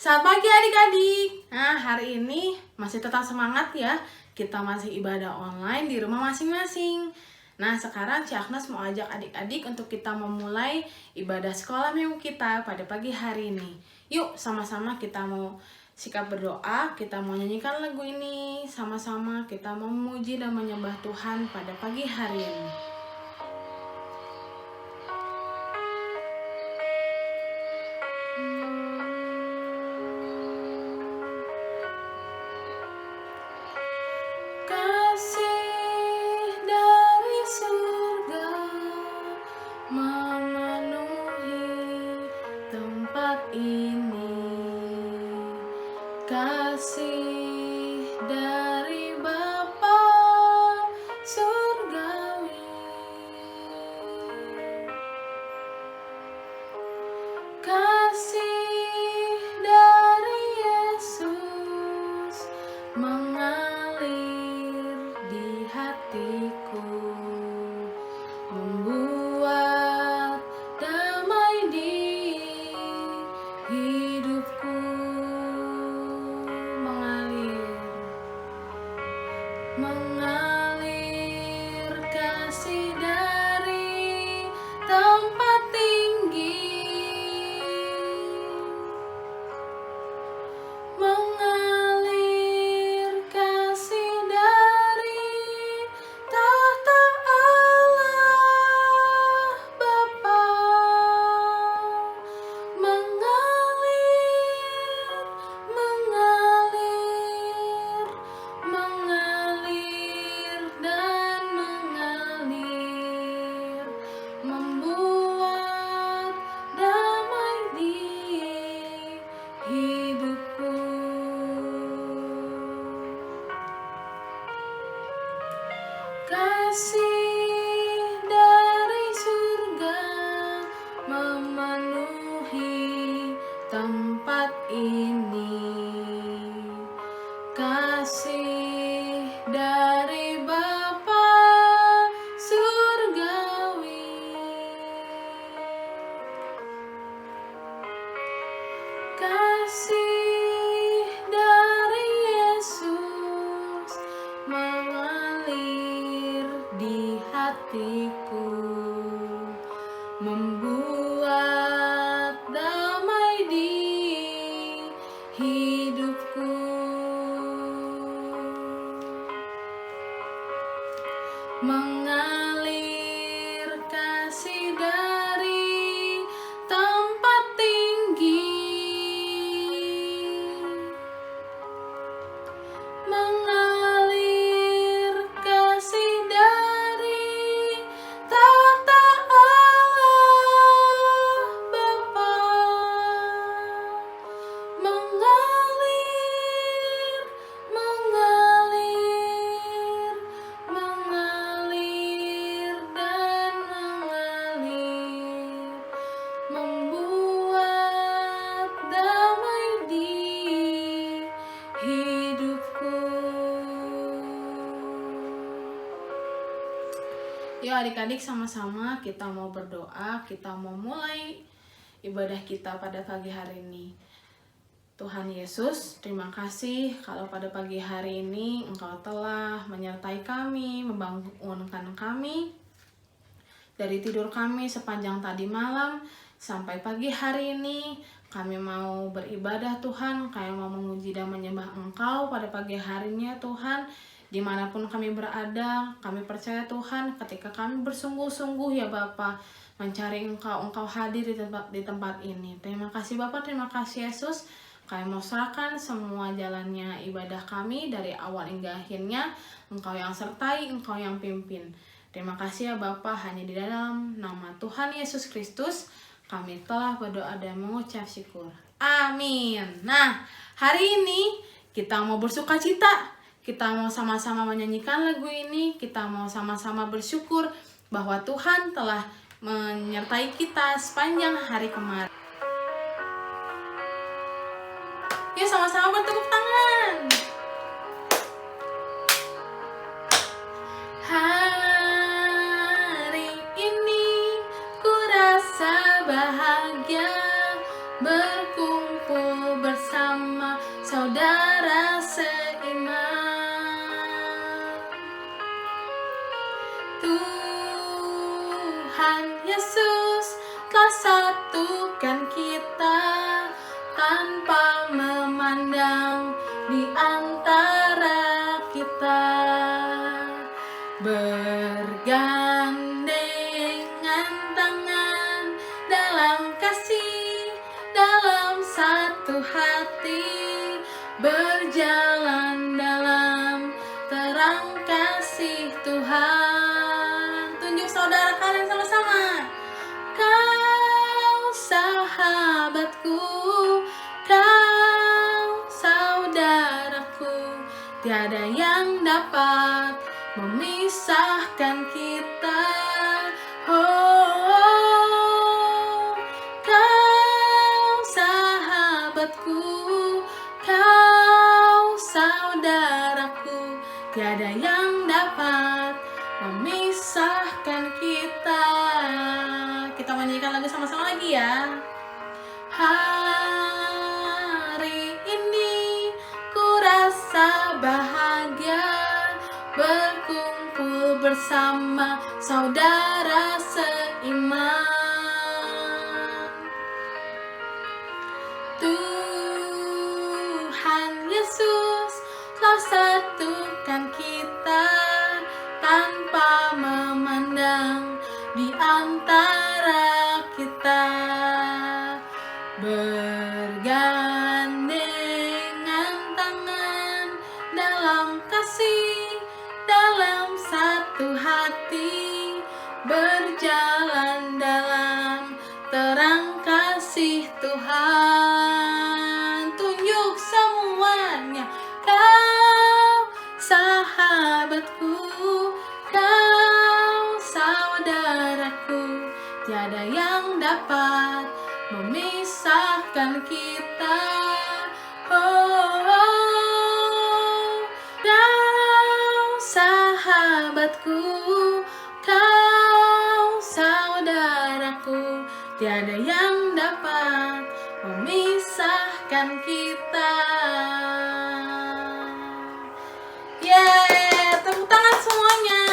Selamat pagi adik-adik. Nah, hari ini masih tetap semangat ya. Kita masih ibadah online di rumah masing-masing. Nah, sekarang Cik Agnes mau ajak adik-adik untuk kita memulai ibadah sekolah minggu kita pada pagi hari ini. Yuk, sama-sama kita mau sikap berdoa, kita mau nyanyikan lagu ini. Sama-sama kita memuji dan menyembah Tuhan pada pagi hari ini. Kasih dari Bapa surgawi, kasih dari Yesus mengalir di hatiku, membuat damai di hidupku. Mengalir kasih dari tempat tinggi, mengalir kasih dari tahta Allah Bapa, mengalir dan mengalir, membuat damai di hidupku. Kasih dari surga memenuhi tempat ini, kasih dari Bapa surgawi, kasih dari Yesus mengalir di hatiku, membuat damai di hidupku. Mengalir kasih dari tempat tinggi, mengalir kasih dari tahta Allah Bapa, mengalir dan mengalir, membuat damai di hidupku. Yuk adik-adik, sama-sama kita mau berdoa, kita mau mulai ibadah kita pada pagi hari ini. Tuhan Yesus, terima kasih kalau pada pagi hari ini Engkau telah menyertai kami, membangunkan kami dari tidur kami sepanjang tadi malam sampai pagi hari ini. Kami mau beribadah Tuhan, kami mau memuji dan menyembah Engkau pada pagi harinya Tuhan. Dimanapun kami berada, kami percaya Tuhan ketika kami bersungguh-sungguh ya Bapa mencari Engkau hadir di tempat ini. Terima kasih Bapa, terima kasih Yesus. Kami mau serahkan semua jalannya ibadah kami dari awal hingga akhirnya. Engkau yang sertai, Engkau yang pimpin. Terima kasih ya Bapa, hanya di dalam nama Tuhan Yesus Kristus kami telah berdoa dan mengucap syukur. Amin. Nah, hari ini kita mau bersuka cita. Kita mau sama-sama menyanyikan lagu ini. Kita mau sama-sama bersyukur bahwa Tuhan telah menyertai kita sepanjang hari kemarin. Yuk sama-sama bertepuk tangan. Hari ini ku rasa bahagia berkumpul bersama bersama saudara seiman. Tuhan Yesus telah satukan kita tanpa memandang di antara kita, bergandengan tangan dalam kasih, dalam satu hati, berjalan dalam terang kasih Tuhan. Tunjuk saudara kalian sama-sama. Kau sahabatku, kau saudaraku, tiada yang dapat memisahkan kita. Oh, kau sahabatku, kau saudaraku, tiada yang dapat memisahkan kita. Kita menyanyikan lagu sama-sama lagi ya. Hari ini ku rasa bahagia berkumpul bersama saudara seiman. Tuhan Yesus telah satukan kita tanpa memandang di antara kita, bergandengan tangan dalam kasih, dalam satu hati, berjalan dalam terang kasih Tuhan. Tunjuk semuanya. Kau sahabatku, kau saudaraku, tiada yang dapat memisahkan kita. Oh, kau sahabatku, kau saudaraku, tiada yang dapat memisahkan kita. Yeay, tepuk tangan semuanya.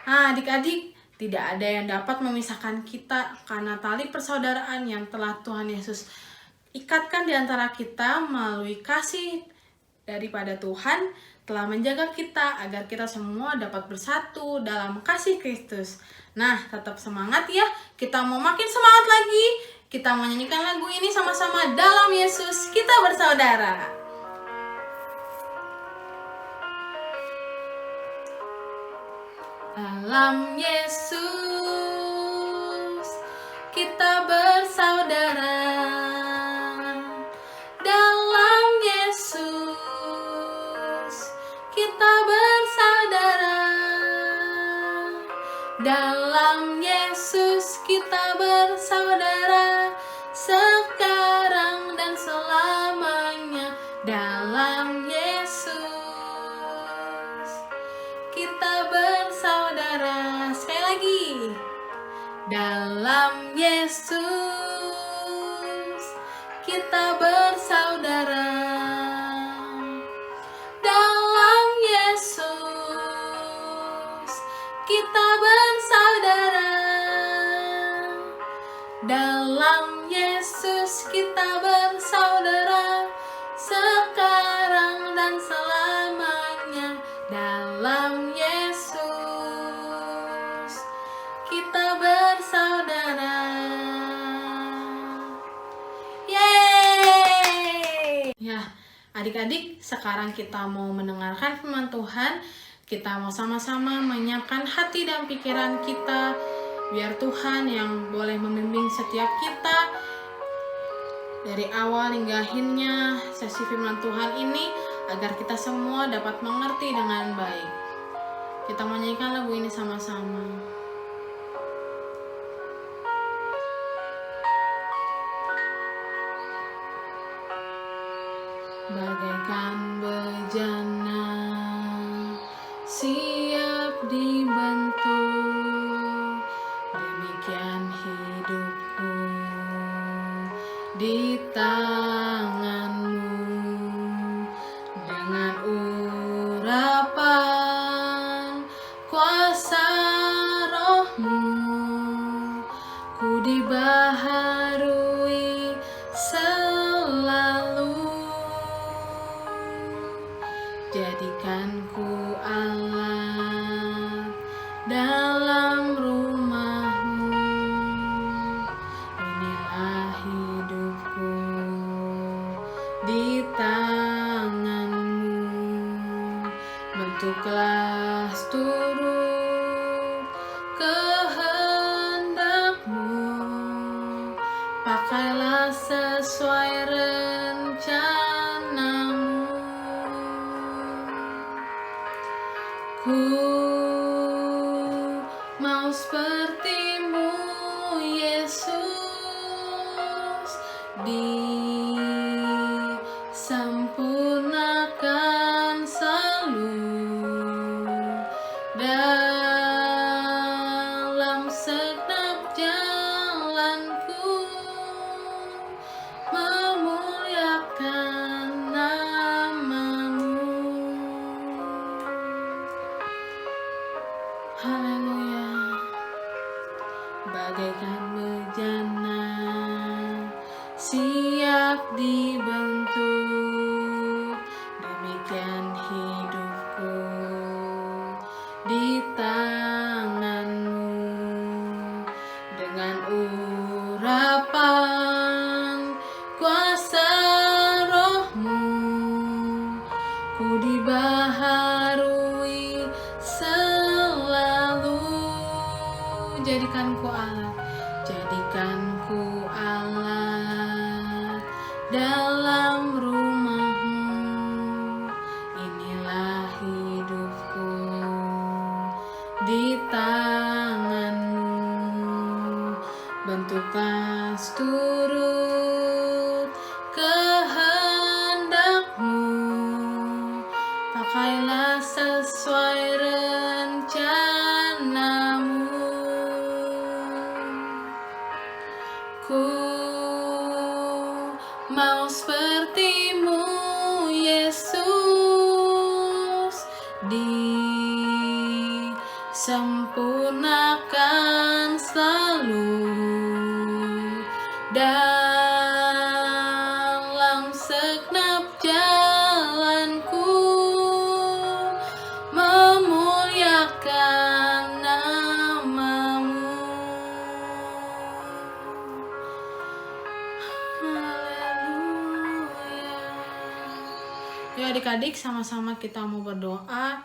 Adik-adik, tidak ada yang dapat memisahkan kita karena tali persaudaraan yang telah Tuhan Yesus ikatkan di antara kita melalui kasih daripada Tuhan telah menjaga kita agar kita semua dapat bersatu dalam kasih Kristus. Nah, tetap semangat ya. Kita mau makin semangat lagi. Kita mau nyanyikan lagu ini sama-sama. Dalam Yesus kita bersaudara. Dalam Yesus kita bersaudara. Dalam Yesus kita bersaudara. Dalam Yesus kita bersaudara, sekarang dan selamanya. Dalam Yesus kita bersaudara. Sekali lagi. Dalam Yesus kita bersaudara. Dalam Yesus kita bersaudara. Dalam Yesus kita bersaudara, sekarang dan selamanya. Dalam Yesus kita bersaudara. Yeay! Ya, adik-adik, sekarang kita mau mendengarkan firman Tuhan. Kita mau sama-sama menyiapkan hati dan pikiran kita, biar Tuhan yang boleh membimbing setiap kita dari awal hingga akhirnya sesi firman Tuhan ini, agar kita semua dapat mengerti dengan baik. Kita menyanyikan lagu ini sama-sama. Bagaikan bejana siap dibentuk, demikian hidupku di tanganmu. Dengan urapan kuasa rohmu, ku dibaharui selalu. Jadikan ku alat dalam rumahmu. Inilah hidupku di tanganmu. Bentuklah turut kehendakmu. Pakailah sesuai rencanamu. Ku mau seperti-Mu, Yesus, disempurnakan selalu dalam segenap jalanku, memuliakan nama-Mu. Haleluya. Bagaikan bejana siap dibentuk, demikian hidupku di tanganmu. Dengan urapan kuasa rohmu, ku dibaharui selalu. Jadikanku alat dalam rumahmu. Inilah hidupku di tanganmu. Bentuklah turut kehendakmu. Pakailah sesuai rencanamu. Ku mau seperti-Mu, Yesus, disempurnakan selalu dalam segenap jalanku, memuliakan nama-Mu. Yuk adik-adik, sama-sama kita mau berdoa.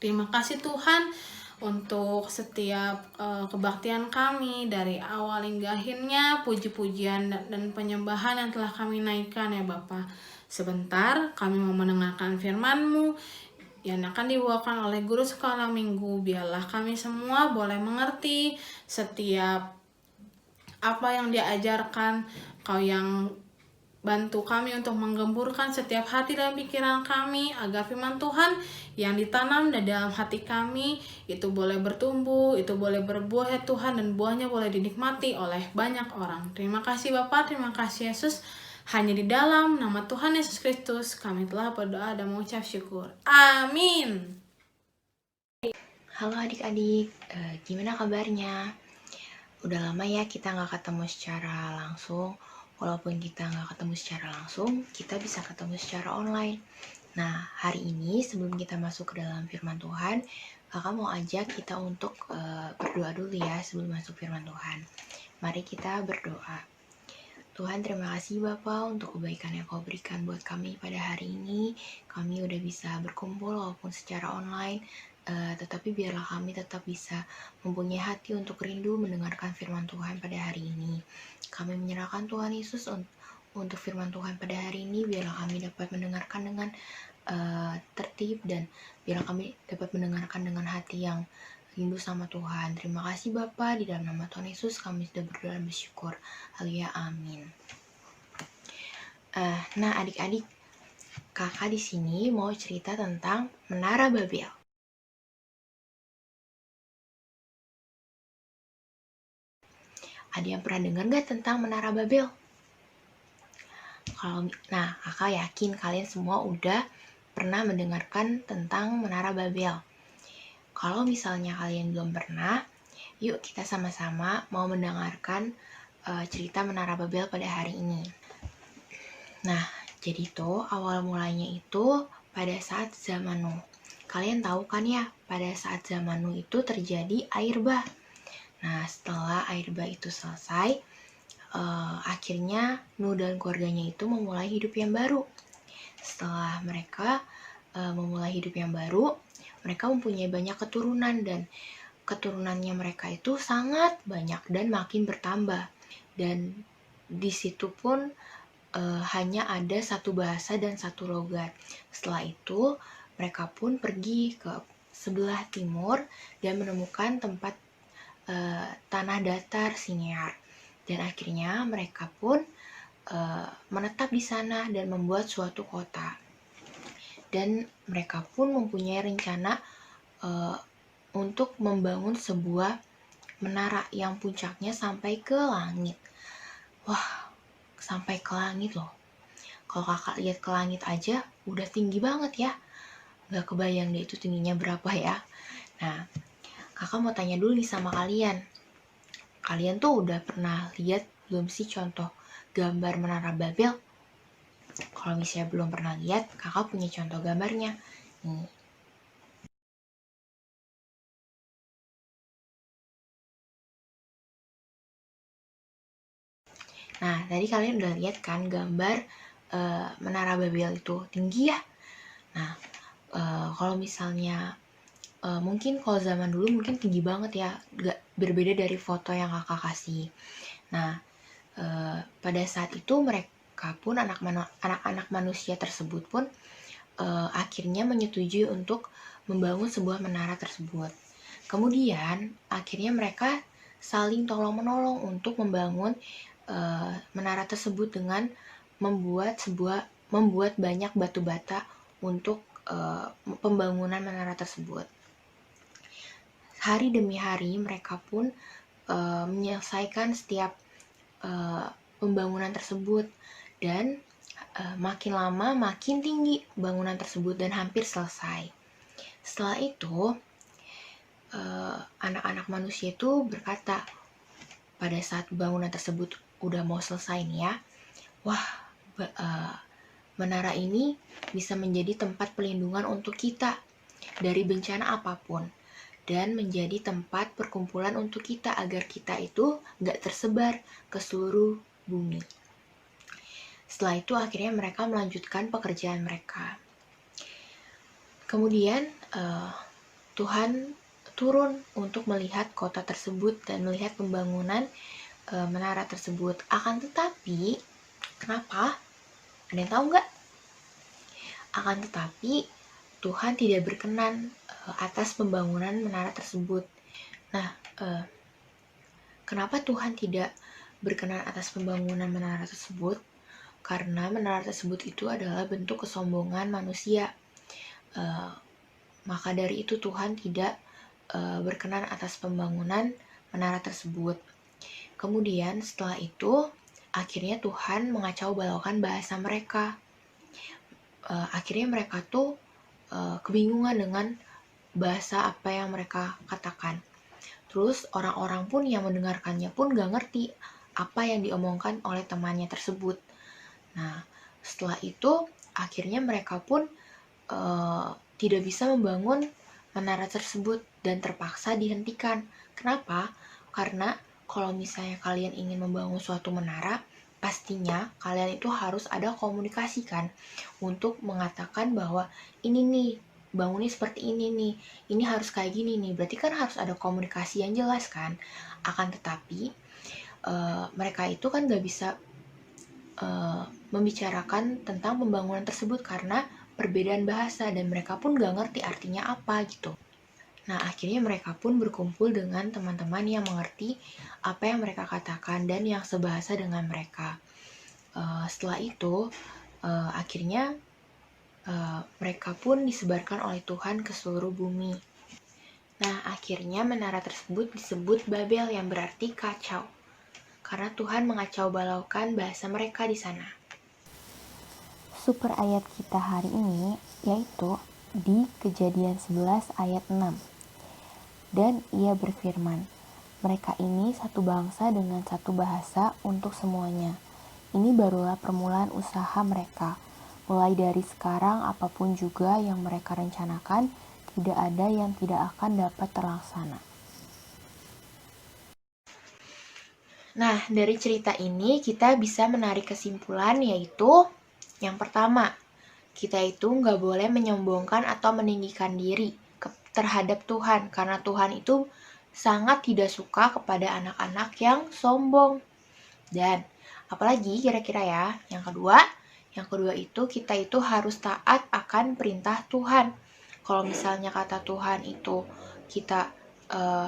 Terima kasih Tuhan untuk setiap kebaktian kami dari awal hingga akhirnya, puji-pujian dan penyembahan yang telah kami naikkan ya Bapa. Sebentar kami mau mendengarkan firman-Mu yang akan dibawakan oleh guru sekolah minggu. Biarlah kami semua boleh mengerti setiap apa yang diajarkan. Kau yang bantu kami untuk menggemburkan setiap hati dan pikiran kami, agar firman Tuhan yang ditanam di dalam hati kami itu boleh bertumbuh, itu boleh berbuah ya Tuhan, dan buahnya boleh dinikmati oleh banyak orang. Terima kasih Bapa, terima kasih Yesus. Hanya di dalam nama Tuhan Yesus Kristus kami telah berdoa dan mengucap syukur. Amin. Halo adik-adik, gimana kabarnya? Udah lama ya kita nggak ketemu secara langsung. Walaupun kita nggak ketemu secara langsung, kita bisa ketemu secara online. Nah, hari ini sebelum kita masuk ke dalam firman Tuhan, kakak mau ajak kita untuk berdoa dulu ya sebelum masuk firman Tuhan. Mari kita berdoa. Tuhan, terima kasih Bapa untuk kebaikan yang Kau berikan buat kami pada hari ini. Kami udah bisa berkumpul walaupun secara online, tetapi biarlah kami tetap bisa mempunyai hati untuk rindu mendengarkan firman Tuhan pada hari ini. Kami menyerahkan Tuhan Yesus untuk firman Tuhan pada hari ini. Biarlah kami dapat mendengarkan dengan tertib, dan biarlah kami dapat mendengarkan dengan hati yang rindu sama Tuhan. Terima kasih Bapa, di dalam nama Tuhan Yesus kami sudah berdoa dan bersyukur. Haleluya, amin. Nah adik-adik, kakak di sini mau cerita tentang Menara Babel. Ada yang pernah dengar gak tentang Menara Babel? Nah, kakak yakin kalian semua udah pernah mendengarkan tentang Menara Babel. Kalau misalnya kalian belum pernah, yuk kita sama-sama mau mendengarkan cerita Menara Babel pada hari ini. Nah, jadi tuh awal mulanya itu pada saat zaman Nuh. Kalian tahu kan ya, pada saat zaman Nuh itu terjadi air bah. Nah, setelah air bah itu selesai, akhirnya Nuh dan keluarganya itu memulai hidup yang baru. Setelah mereka memulai hidup yang baru, mereka mempunyai banyak keturunan dan keturunannya mereka itu sangat banyak dan makin bertambah. Dan di situ pun hanya ada satu bahasa dan satu logat. Setelah itu, mereka pun pergi ke sebelah timur dan menemukan tempat tanah datar Sinear. Dan akhirnya mereka pun menetap di sana dan membuat suatu kota. Dan mereka pun mempunyai rencana untuk membangun sebuah menara yang puncaknya sampai ke langit. Wah, sampai ke langit loh. Kalau kakak lihat ke langit aja udah tinggi banget ya. Gak kebayang deh itu tingginya berapa ya. Nah, kakak mau tanya dulu nih sama kalian. Kalian tuh udah pernah lihat belum sih contoh gambar Menara Babel? Kalau misalnya belum pernah lihat, kakak punya contoh gambarnya. Nih. Nah, tadi kalian udah lihat kan gambar Menara Babel itu tinggi ya. Nah, kalau misalnya mungkin kalau zaman dulu mungkin tinggi banget ya, gak berbeda dari foto yang kakak kasih. Nah, pada saat itu mereka pun anak-anak manusia tersebut pun akhirnya menyetujui untuk membangun sebuah menara tersebut. Kemudian akhirnya mereka saling tolong-menolong untuk membangun menara tersebut dengan membuat banyak batu bata untuk pembangunan menara tersebut. Hari demi hari mereka pun menyelesaikan setiap pembangunan tersebut dan makin lama makin tinggi bangunan tersebut dan hampir selesai. Setelah itu anak-anak manusia itu berkata pada saat bangunan tersebut udah mau selesai nih ya, wah menara ini bisa menjadi tempat pelindungan untuk kita dari bencana apapun dan menjadi tempat perkumpulan untuk kita agar kita itu gak tersebar ke seluruh bumi. Setelah itu akhirnya mereka melanjutkan pekerjaan mereka. Kemudian Tuhan turun untuk melihat kota tersebut dan melihat pembangunan menara tersebut. Akan tetapi, kenapa? Ada yang tahu nggak? Akan tetapi, Tuhan tidak berkenan atas pembangunan menara tersebut. Nah, kenapa Tuhan tidak berkenan atas pembangunan menara tersebut? Karena menara tersebut itu adalah bentuk kesombongan manusia. Maka dari itu Tuhan tidak berkenan atas pembangunan menara tersebut. Kemudian setelah itu akhirnya Tuhan mengacau balaukan bahasa mereka. Akhirnya mereka tuh kebingungan dengan bahasa apa yang mereka katakan. Terus orang-orang pun yang mendengarkannya pun gak ngerti apa yang diomongkan oleh temannya tersebut. Nah, setelah itu akhirnya mereka pun tidak bisa membangun menara tersebut dan terpaksa dihentikan. Kenapa? Karena kalau misalnya kalian ingin membangun suatu menara, pastinya kalian itu harus ada komunikasi kan untuk mengatakan bahwa ini nih, bangunnya seperti ini nih, ini harus kayak gini nih. Berarti kan harus ada komunikasi yang jelas kan. Akan tetapi mereka itu kan gak bisa membicarakan tentang pembangunan tersebut karena perbedaan bahasa dan mereka pun gak ngerti artinya apa gitu. Nah, akhirnya mereka pun berkumpul dengan teman-teman yang mengerti apa yang mereka katakan dan yang sebahasa dengan mereka. Setelah itu, akhirnya mereka pun disebarkan oleh Tuhan ke seluruh bumi. Nah, akhirnya menara tersebut disebut Babel yang berarti kacau. Karena Tuhan mengacau balaukan bahasa mereka di sana. super ayat kita hari ini yaitu di Kejadian 11 ayat 6. Dan ia berfirman, mereka ini satu bangsa dengan satu bahasa untuk semuanya. Ini barulah permulaan usaha mereka. Mulai dari sekarang apapun juga yang mereka rencanakan, tidak ada yang tidak akan dapat terlaksana. Nah, dari cerita ini kita bisa menarik kesimpulan yaitu yang pertama, kita itu nggak boleh menyombongkan atau meninggikan diri terhadap Tuhan, karena Tuhan itu sangat tidak suka kepada anak-anak yang sombong. Dan apalagi kira-kira ya, yang kedua itu kita itu harus taat akan perintah Tuhan. Kalau misalnya kata Tuhan itu kita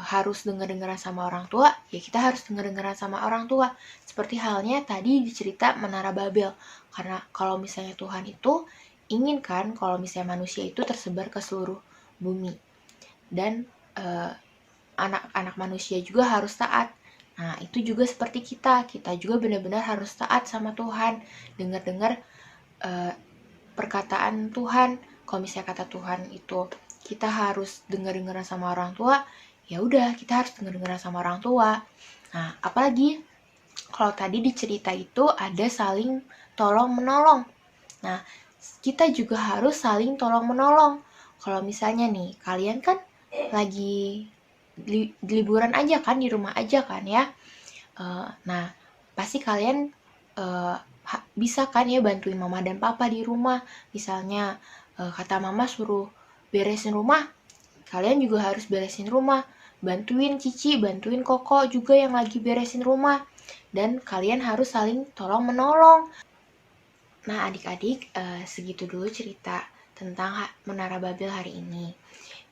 harus dengar-dengaran sama orang tua, ya kita harus dengar-dengaran sama orang tua. Seperti halnya tadi di cerita Menara Babel. Karena kalau misalnya Tuhan itu inginkan kalau misalnya manusia itu tersebar ke seluruh bumi. Dan anak-anak manusia juga harus taat. Nah, itu juga seperti kita juga benar-benar harus taat sama Tuhan, dengar-dengar perkataan Tuhan. Kalau misalnya kata Tuhan itu kita harus dengar-dengaran sama orang tua, ya udah kita harus dengar-dengaran sama orang tua. Nah, apalagi kalau tadi di cerita itu ada saling tolong menolong. Nah, kita juga harus saling tolong menolong. Kalau misalnya nih, kalian kan lagi liburan aja kan, di rumah aja kan ya. Nah, pasti kalian bisa kan ya bantuin mama dan papa di rumah. Misalnya kata mama suruh beresin rumah, kalian juga harus beresin rumah. Bantuin Cici, bantuin Koko juga yang lagi beresin rumah. Dan kalian harus saling tolong menolong. Nah, adik-adik, segitu dulu cerita tentang Menara Babel hari ini.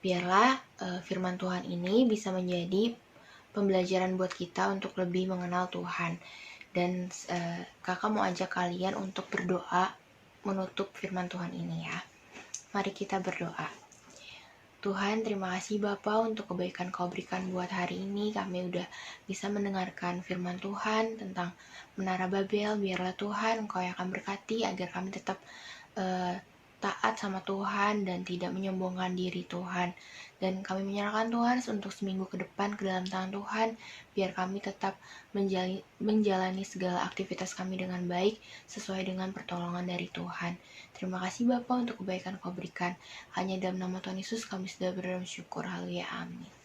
Biarlah firman Tuhan ini bisa menjadi pembelajaran buat kita untuk lebih mengenal Tuhan. Dan kakak mau ajak kalian untuk berdoa menutup firman Tuhan ini ya. Mari kita berdoa. Tuhan, terima kasih Bapa untuk kebaikan Kau berikan buat hari ini. Kami udah bisa mendengarkan firman Tuhan tentang Menara Babel. Biarlah Tuhan Engkau yang akan berkati agar kami tetap taat sama Tuhan dan tidak menyombongkan diri Tuhan. Dan kami menyerahkan Tuhan untuk seminggu ke depan ke dalam tangan Tuhan, biar kami tetap menjalani segala aktivitas kami dengan baik sesuai dengan pertolongan dari Tuhan. Terima kasih Bapa untuk kebaikan Kau berikan. Hanya dalam nama Tuhan Yesus kami sudah bersyukur. Haleluya. Amin.